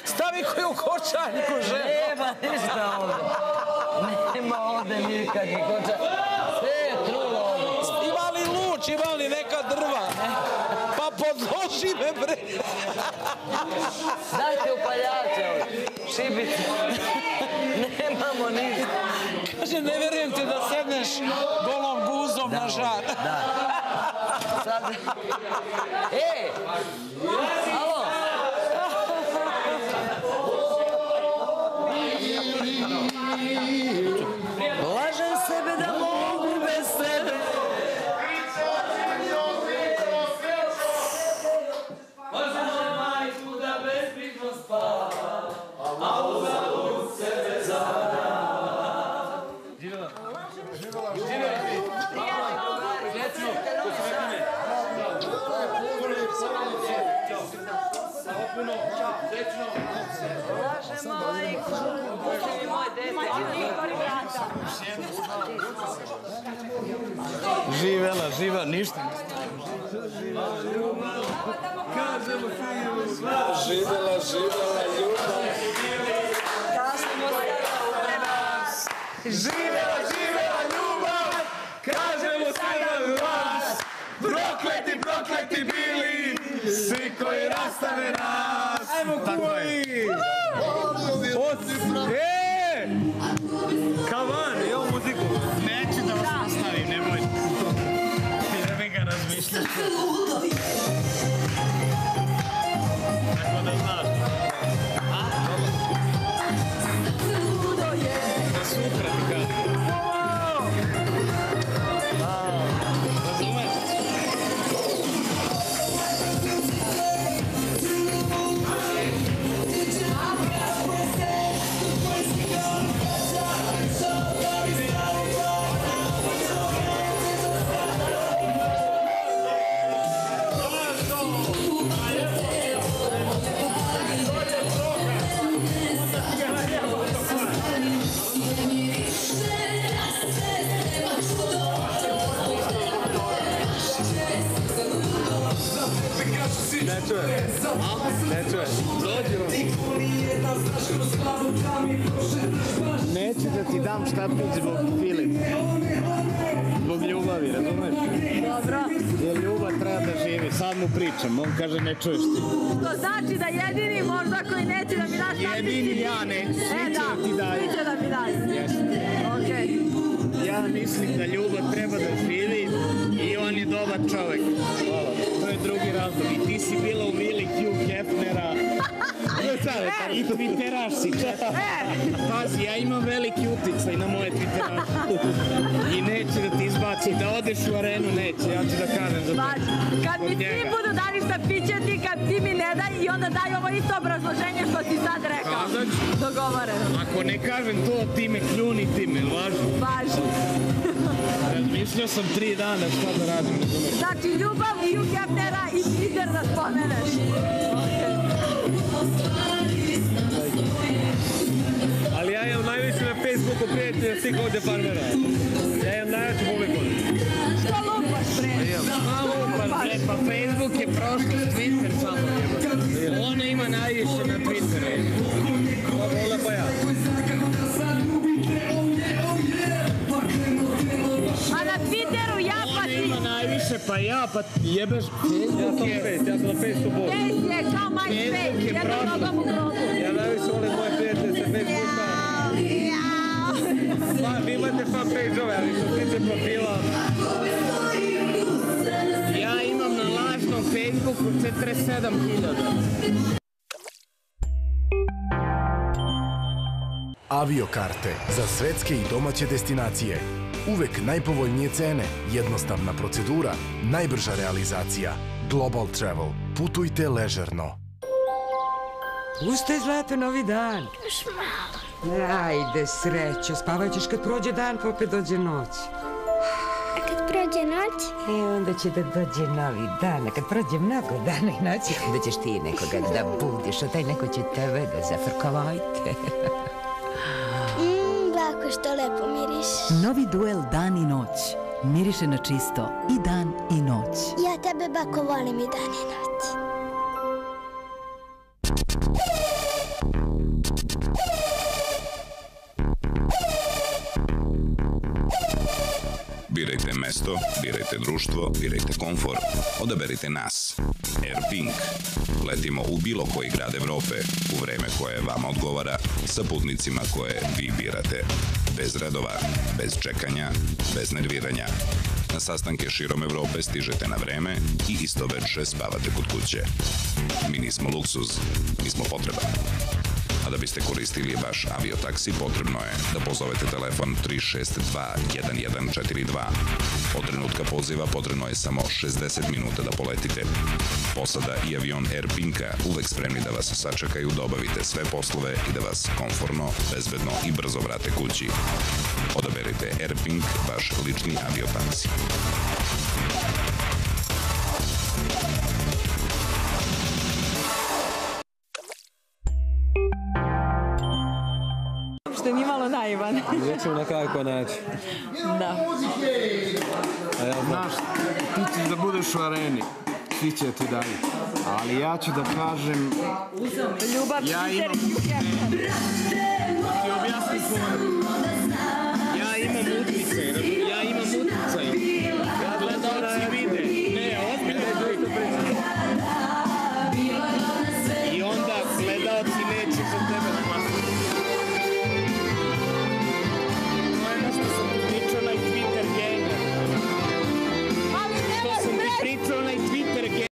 Stavi koji u kočarniku žena. Nema ništa ovdje. Nema ovdje nikakvih kočarnika. Sve je trulo ovdje. Ima li luč, ima li neka drva? Pa podloži me, bre. Dajte upaljače ovdje. Šibite. Nemamo ništa. Kaže, ne verujem ti da sedneš golom guzom na žar. Da. Sad... Ej! Alo! Lažem sebe da mogu bez sebe. Lažem majku da bezbrižno spava, a uzalud sebe zara. Živjela. Lažem majku, pusti mi moje dete. Živela, živa, ništa. Živela, ljubav. Živela, ljubav. Kažemo sada glas. Prokleti bili svi koji rastave nas. Ajmo kumovi. Kavan, evo muziku. Neću da vas ostavim, nemoj. Ne bi ga razmišljati. Tako da znaš. Da sutra ti kažem. Razumeš? čuješ? Ne čuješ? Dođi vam. Neću da ti dam štapić zbog Filip. Zbog ljubavi, razumeš? Dobro. Jer ljubav treba da živi, sad mu pričam, on kaže ne čuješ ti. To znači da jedini možda koji neće da mi daš štapić... Jedini ja neću, svi će da ti daju. Svi će da mi daju. Jeste. Okej. Ja mislim da ljubav treba da živi i on je dobar čovek. Hvala. To je drugi razlog. I ti si bila u vili Hugh Hefnera. I twitteraš si. Pazi, ja imam veliki uticaj na moje twitteraše. I neće da ti izbaci. Da odeš u arenu, neće. Ja ću da kažem za to. Kad mi ti budu dali štapiće, ti kad ti mi ne daj i onda daj ovo isto obrazloženje što ti sad rekao. Dogovoreno. Ako ne kažem to, ti me kljuni, ti me važi. Važi. Razmišljao sam 3 dana šta da radim. Znači, ljubav, Hugh Hefnera i Twitter da spomeneš. Ali ja imam najviše na Facebooku prijatelja svih ovdje farmera. Ja imam najveću publiku. Što lupaš, bre? Pa Facebook je prošlost, Twitter samo. Ona ima najviše na Twitteru. Ona pa ja. A na Twitteru ja pa ti... Ona ima najviše, pa ja, pa jebeš. Ja sam na Facebooku. Face je kao MySpace, jednom nogom u grobu. Ja najviše volim moje prijatelje sa Facebooka. Vi imate fan page-ove, ali što se tiče profila. Ja imam na lažnom Facebooku 47.000. Aviokarte za svetske i domaće destinacije. Uvek najpovoljnije cene, jednostavna procedura, najbrža realizacija. Global Travel. Putujte ležerno. Ustaj, Zlato, novi dan. Još malo. Ajde, srećo, spavat ćeš kad prođe dan, pa opet dođe noć. A kad prođe noć? Onda će da dođe novi dan, a kad prođe mnogo dana i noći, onda ćeš ti nekoga da budiš, a taj neko će tebe da zafrkovajte. Bako što lepo miriš. Novi duel Dan i noć. Miriše na čisto i dan i noć. Ja tebe, bako, volim i dan i noć. Birajte mesto, birajte društvo, birajte komfor. Odaberite nas. Airpink. Letimo u bilo koji grad Evrope u vreme koje vama odgovara sa putnicima koje vi birate. Bez redova, bez čekanja, bez nerviranja. Na sastanke širom Evrope stižete na vreme i isto veče spavate kod kuće. Mi nismo luksuz, mi smo potreba. A da biste koristili vaš aviotaksi, potrebno je da pozovete telefon 362-1142. Od trenutka poziva potrebno je samo 60 minuta da poletite. Posada i avion Airpinka uvek spremni da vas sačekaju, da obavite sve poslove i da vas komforno, bezbedno i brzo vrate kući. Odaberite Airpink, vaš lični aviotaksi. Što je nimalo naivan. Vidjet ćemo na kako naći. Da. Znaš, ti ćeš da budeš u areni. Svi će ti daju. Ali ja ću da kažem... Ljubav, Twitter i Hugh Hefner. Ti objasni pojem. Ja imam uticaj.